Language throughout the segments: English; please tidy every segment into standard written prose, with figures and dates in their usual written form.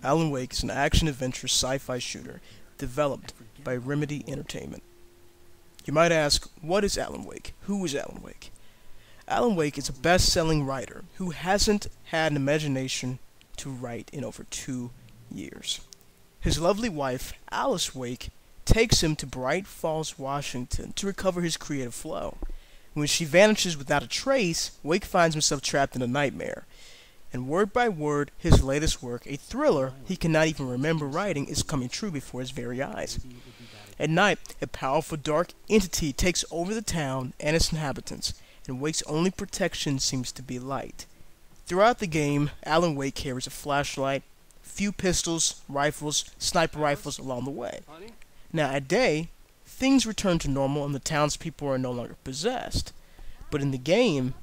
Alan Wake is an action-adventure sci-fi shooter developed by Remedy Entertainment. You might ask, what is Alan Wake? Who is Alan Wake? Alan Wake is a best-selling writer who hasn't had an imagination to write in over 2 years. His lovely wife, Alice Wake, takes him to Bright Falls, Washington to recover his creative flow. When she vanishes without a trace, Wake finds himself trapped in a nightmare. And word by word, his latest work, a thriller he cannot even remember writing, is coming true before his very eyes. At night, a powerful dark entity takes over the town and its inhabitants, and Wake's only protection seems to be light. Throughout the game, Alan Wake carries a flashlight, few pistols, rifles, sniper rifles along the way. Now, at day, things return to normal and the townspeople are no longer possessed. But in the game,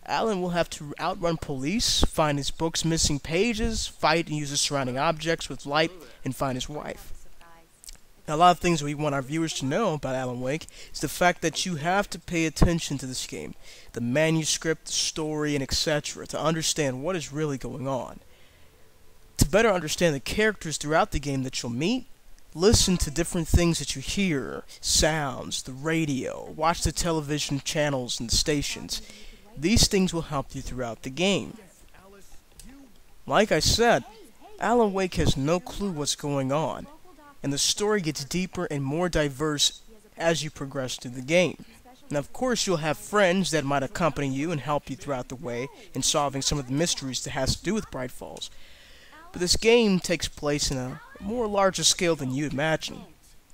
Alan will have to outrun police, find his book's missing pages, fight and use the surrounding objects with light, and find his wife. Now, a lot of things we want our viewers to know about Alan Wake is the fact that you have to pay attention to this game, the manuscript, the story, and etc. to understand what is really going on. To better understand the characters throughout the game that you'll meet, listen to different things that you hear, sounds, the radio, watch the television channels and stations. These things will help you throughout the game. Like I said, Alan Wake has no clue what's going on, and the story gets deeper and more diverse as you progress through the game. Now, of course, you'll have friends that might accompany you and help you throughout the way in solving some of the mysteries that has to do with Bright Falls. But this game takes place in a more larger scale than you'd imagine.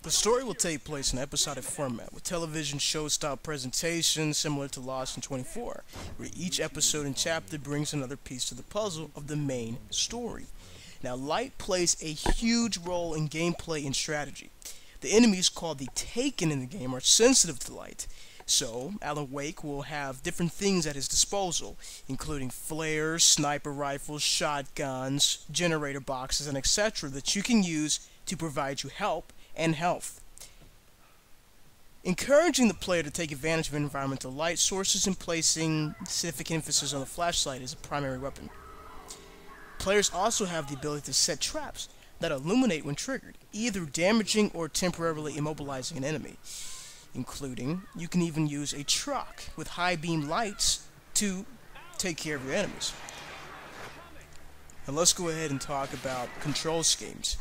The story will take place in an episodic format, with television show-style presentations similar to Lost in 24, where each episode and chapter brings another piece to the puzzle of the main story. Now, light plays a huge role in gameplay and strategy. The enemies called the Taken in the game are sensitive to light, so Alan Wake will have different things at his disposal, including flares, sniper rifles, shotguns, generator boxes, and etc. that you can use to provide you help and health. Encouraging the player to take advantage of environmental light sources and placing specific emphasis on the flashlight as a primary weapon. Players also have the ability to set traps that illuminate when triggered, either damaging or temporarily immobilizing an enemy. Including, you can even use a truck with high beam lights to take care of your enemies. Now let's go ahead and talk about control schemes.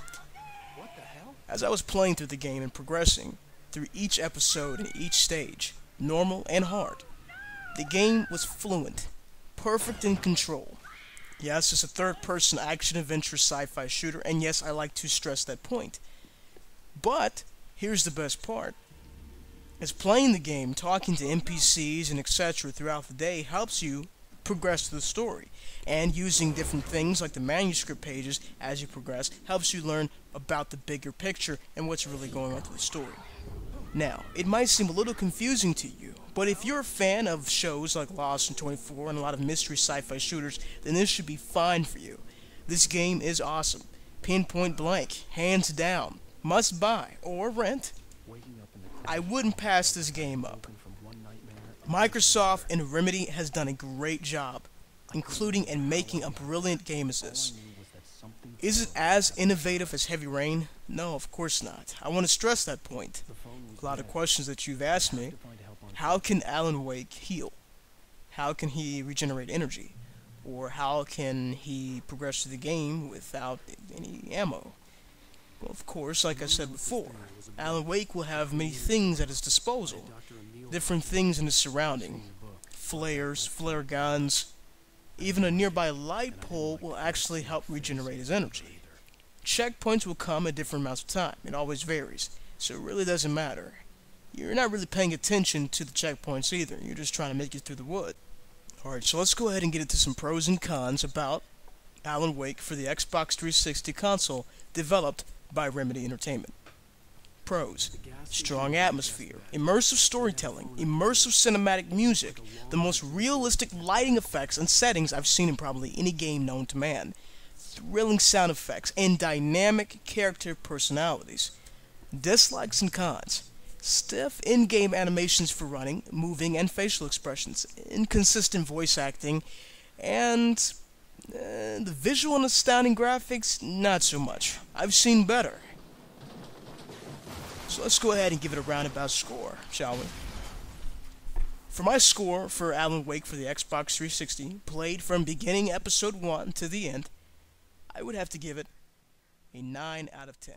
As I was playing through the game and progressing through each episode and each stage, normal and hard, the game was fluent, perfect in control. Yes, it's a third-person action-adventure sci-fi shooter, and yes, I like to stress that point. But, here's the best part. As playing the game, talking to NPCs and etc. throughout the day helps you progress through the story, and using different things like the manuscript pages as you progress helps you learn about the bigger picture and what's really going on through the story. Now, it might seem a little confusing to you, but if you're a fan of shows like Lost in 24 and a lot of mystery sci-fi shooters, then this should be fine for you. This game is awesome. Pinpoint blank, hands down, must buy or rent. I wouldn't pass this game up. Microsoft and Remedy has done a great job, including and making a brilliant game as this. Is it as innovative as Heavy Rain? No, of course not. I want to stress that point. A lot of questions that you've asked me. How can Alan Wake heal? How can he regenerate energy? Or how can he progress through the game without any ammo? Well, of course, like I said before, Alan Wake will have many things at his disposal. Different things in his surrounding. Flares, flare guns. Even a nearby light pole will actually help regenerate his energy. Checkpoints will come at different amounts of time. It always varies. So it really doesn't matter. You're not really paying attention to the checkpoints either. You're just trying to make it through the wood. Alright, so let's go ahead and get into some pros and cons about Alan Wake for the Xbox 360 console developed by Remedy Entertainment. Pros: strong atmosphere, immersive storytelling, immersive cinematic music, the most realistic lighting effects and settings I've seen in probably any game known to man, thrilling sound effects, and dynamic character personalities. Dislikes and cons: stiff in-game animations for running, moving, and facial expressions, inconsistent voice acting, and The visual and astounding graphics, not so much. I've seen better. So let's go ahead and give it a roundabout score, shall we? For my score for Alan Wake for the Xbox 360, played from beginning episode 1 to the end, I would have to give it a 9 out of 10.